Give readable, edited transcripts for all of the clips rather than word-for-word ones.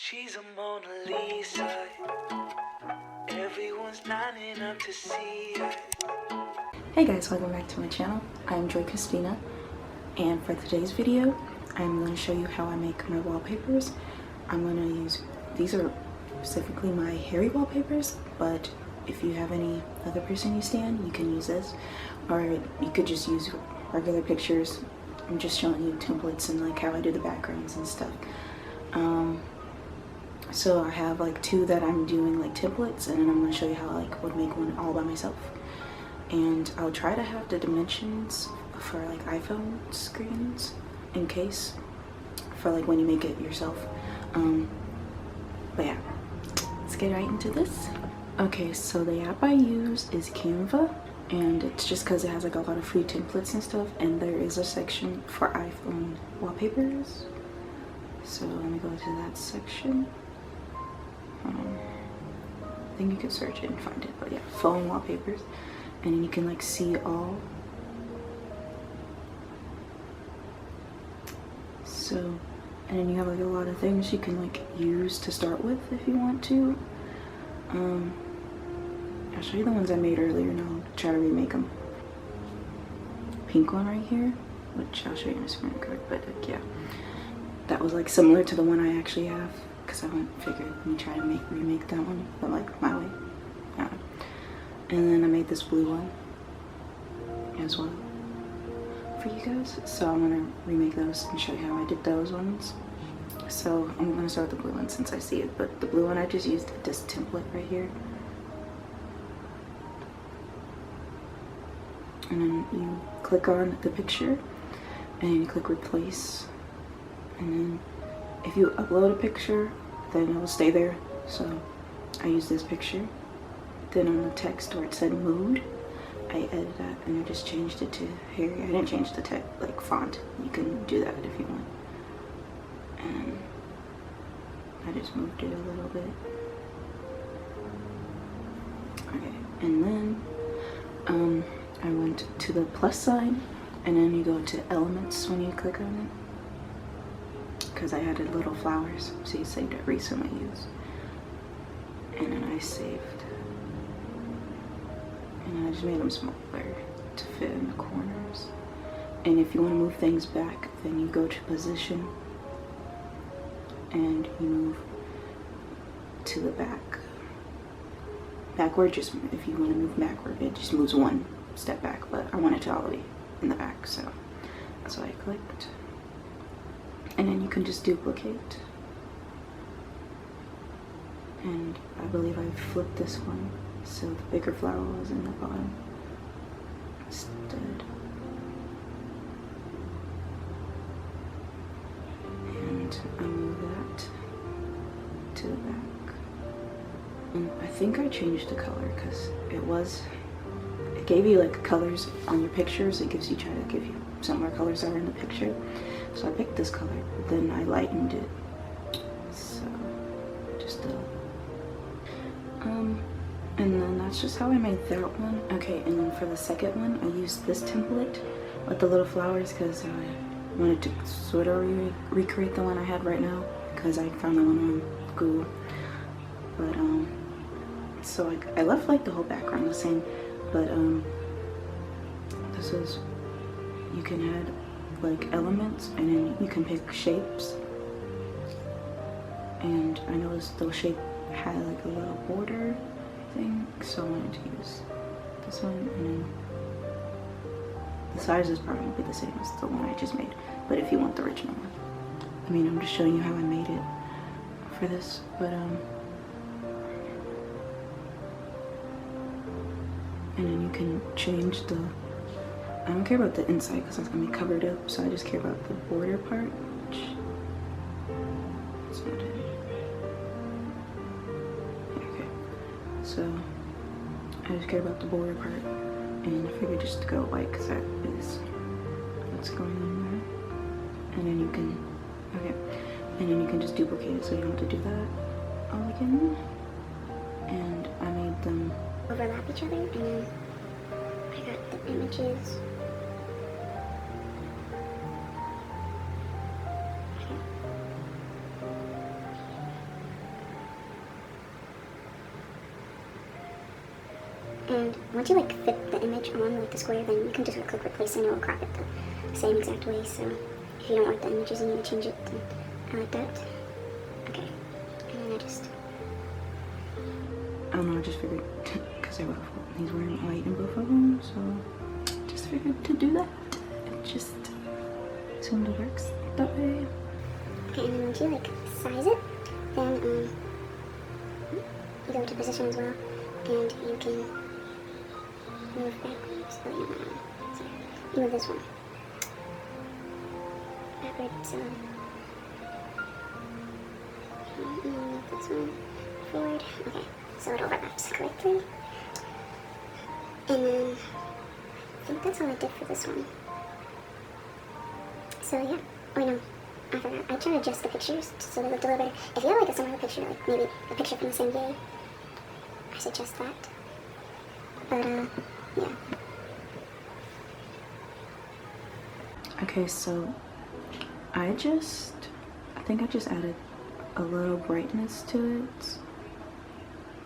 She's a Mona Lisa. Everyone's lining up to see her. Hey guys, welcome back to my channel. I'm Joy Christina, and for today's video I'm going to show you how I make my wallpapers. I'm going to use, these are specifically my hairy wallpapers, but if you have any other person you stand, you can use this, or you could just use regular pictures. I'm just showing you templates and like how I do the backgrounds and stuff. So I have like two that I'm doing like templates, and then I'm going to show you how I like would make one all by myself. And I'll try to have the dimensions for like iPhone screens in case for like when you make it yourself. But yeah, let's get right into this. Okay, so the app I use is Canva, and it's just because it has like a lot of free templates and stuff, and there is a section for iPhone wallpapers. So let me go to that section. I think you can search it and find it, but yeah, phone wallpapers, and then you can like see all. So, and then you have like a lot of things you can like use to start with if you want to. I'll show you the ones I made earlier, and I'll try to remake them. Pink one right here, which I'll show you in a screen record, but like, yeah, that was like similar to the one I actually have, because I figured let me try to remake that one, but like my way. Yeah. And then I made this blue one as well for you guys, so I'm gonna remake those and show you how I did those ones. So I'm gonna start with the blue one since I see it, but the blue one I just used this template right here, and then you click on the picture and you click replace, and then if you upload a picture then it will stay there. So I use this picture, then on the text where it said mood, I edited that and I just changed it to hairy. I didn't change the text like font, you can do that if you want, and I just moved it a little bit. Okay, and then I went to the plus sign, and then you go to elements when you click on it, because I added little flowers, so you saved it recently used, and then I saved, and I just made them smaller to fit in the corners. And if you want to move things back, then you go to position and you move to the back. Backward, just if you want to move backward, it just moves one step back, but I want it to all be in the back, so that's why I clicked. And then you can just duplicate, and I believe I flipped this one so the bigger flower was in the bottom instead, and I move that to the back. And I think I changed the color because it gave you like colors on your pictures. It gives you, try to give you similar colors that are in the picture. So I picked this color, then I lightened it. So just and then that's just how I made that one. Okay, and then for the second one, I used this template with the little flowers because I wanted to sort of recreate the one I had right now, because I found the one on Google. But so like I left like the whole background the same, but this is, you can add like elements, and then you can pick shapes, and I noticed the shape had like a little border thing, so I wanted to use this one, and then the size is probably gonna be the same as the one I just made, but if you want the original one, I mean, I'm just showing you how I made it for this. But and then you can change the, I don't care about the inside because it's gonna be covered up, so I just care about the border part, which is not it. Okay, so I just care about the border part, and I figured just to go white because that is what's going on there. And then you can, okay, and then you can just duplicate it so you don't have to do that all again. And I made them overlap each other, and then I got the images. And once you like fit the image on like the square, then you can just click replace and it will crop it the same exact way. So if you don't like the images and you need to change it, then I like that. Okay, and then I don't know, I just figured, because he's wearing white in both of them, so just figured to do that. It just assumed it works that way. Okay, and then once you like size it, then you go to position as well, and you can move backwards. Oh, no, sorry. You move this one backwards. Move this one forward. Okay, so it overlaps correctly. And then I think that's all I did for this one. So yeah. Oh no, I forgot. I tried to adjust the pictures so they looked a little better. If you have like a similar picture, like maybe a picture from the same day, I suggest that. But yeah. Okay, so I think I just added a little brightness to it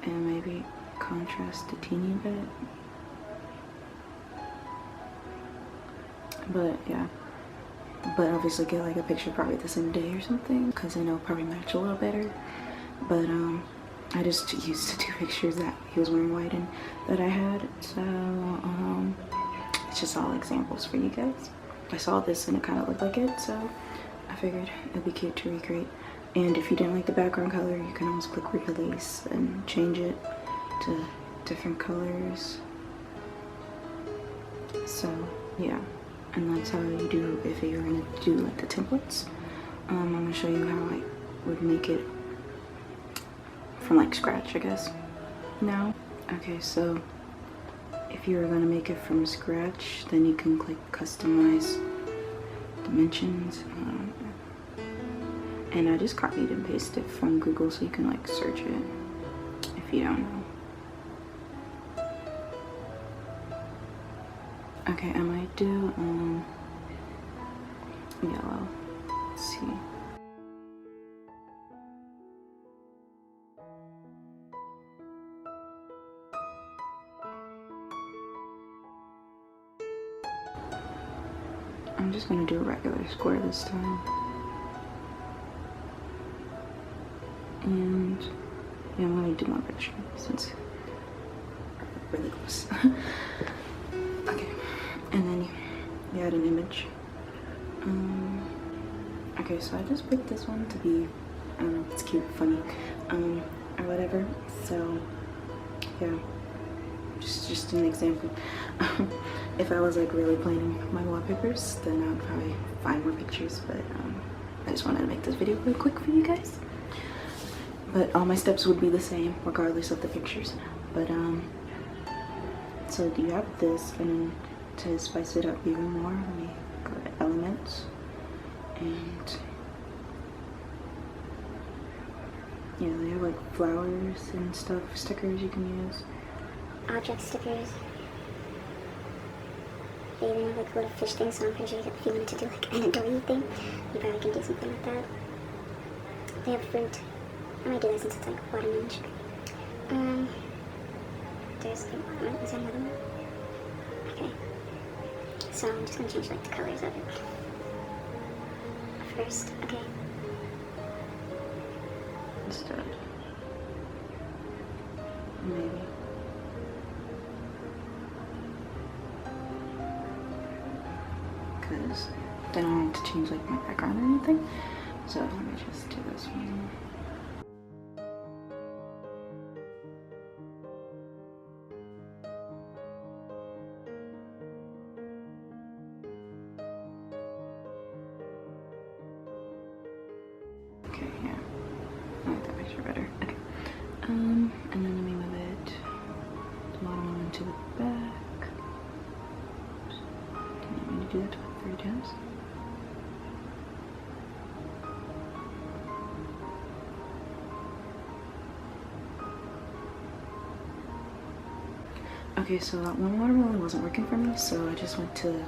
and maybe contrast a teeny bit. But yeah, but obviously get like a picture probably the same day or something, because I know probably match a little better. But I just used the 2 pictures that he was wearing white in that I had, so it's just all examples for you guys. I saw this and it kind of looked like it, so I figured it'd be cute to recreate. And if you didn't like the background color, you can always click release and change it to different colors. So yeah, and that's how you do if you're gonna do like the templates. I'm gonna show you how I would make it from like scratch, I guess, now. Okay, so if you're gonna make it from scratch, then you can click customize dimensions, and I just copied and pasted from Google, so you can like search it if you don't know. Okay, I might do yellow. Let's see. I'm just gonna do a regular square this time. And yeah, I'm gonna do more picture since we're really close. Okay, and then you add an image. Okay, so I just picked this one to be, I don't know, it's cute, funny, or whatever. So yeah, just an example. If I was like really planning my wallpapers, then I would probably find more pictures, but I just wanted to make this video real quick for you guys. But all my steps would be the same regardless of the pictures. But so you have this, and then to spice it up even more, let me go to elements, and yeah, they have like flowers and stuff, stickers you can use. Object stickers. They even have like little fish things, so I'm pretty sure if you wanted to do like an adorning thing, you probably can do something like that. They have fruit. I might do that since it's like watermelon sugar. There's the watermelon. Is there another one? Okay. So I'm just gonna change like the colors of it first. Okay. Instead, maybe. Because then I don't have to change like my background or anything. So let me just do this one. Okay, yeah. I like that picture better. Okay. And then let me move it, the watermelon to the back. Oops. Do you need me to do that 3 times? Okay, so that one watermelon wasn't working for me, so I just went to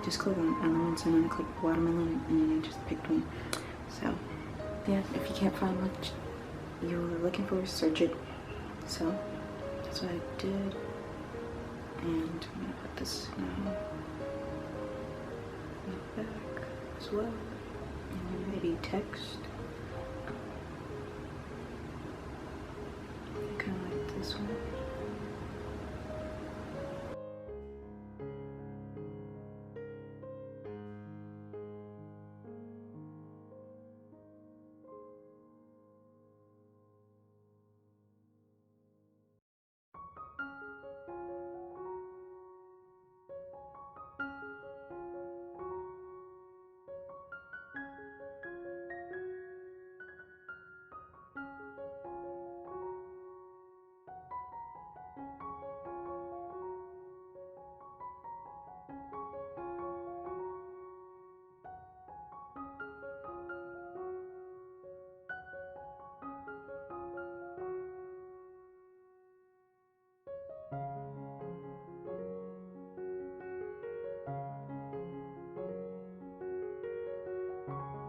just click on elements and then click watermelon, and then I just picked one. So yeah, if you can't find what you were looking for, search it So that's what I did, and I'm gonna put this now in the back as well, and then maybe text. Kind of like this one.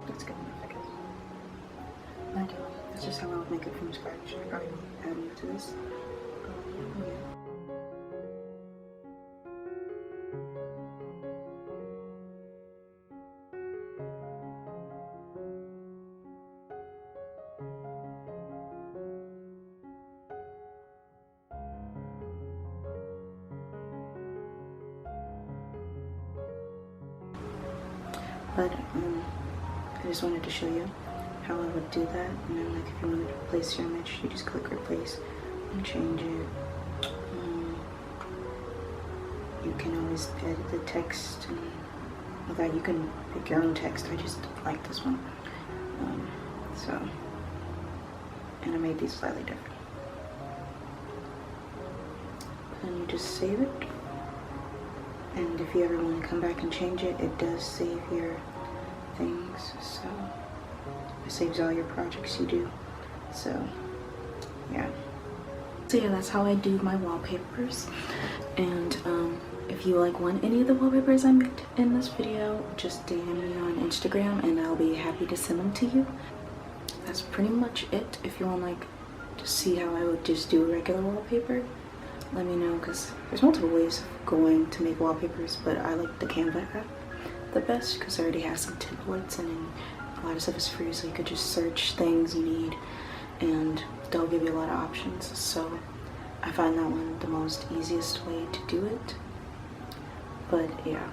That's good enough, I guess. But that's just how I would make it from scratch. I probably won't add more to this. Oh yeah. But I just wanted to show you how I would do that. And then, like, if you wanted to replace your image, you just click replace and change it. You can always edit the text, and with that you can pick your own text. I just like this one, so, and I made these slightly different. And you just save it. And if you ever want to come back and change it, it does save your things, so it saves all your projects you do. So yeah. So yeah, that's how I do my wallpapers. And if you want any of the wallpapers I made in this video, just DM me on Instagram and I'll be happy to send them to you. That's pretty much it. If you want to see how I would just do a regular wallpaper, let me know, because there's multiple ways of going to make wallpapers, but I like the Canva app the best because I already have some templates, and a lot of stuff is free, so you could just search things you need and they'll give you a lot of options. So I find that one the most easiest way to do it. But yeah,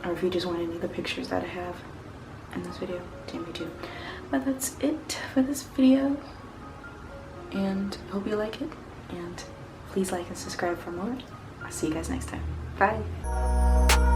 or if you just want any of the pictures that I have in this video, DM me too. But that's it for this video, and I hope you like it, and please like and subscribe for more. I'll see you guys next time. Bye.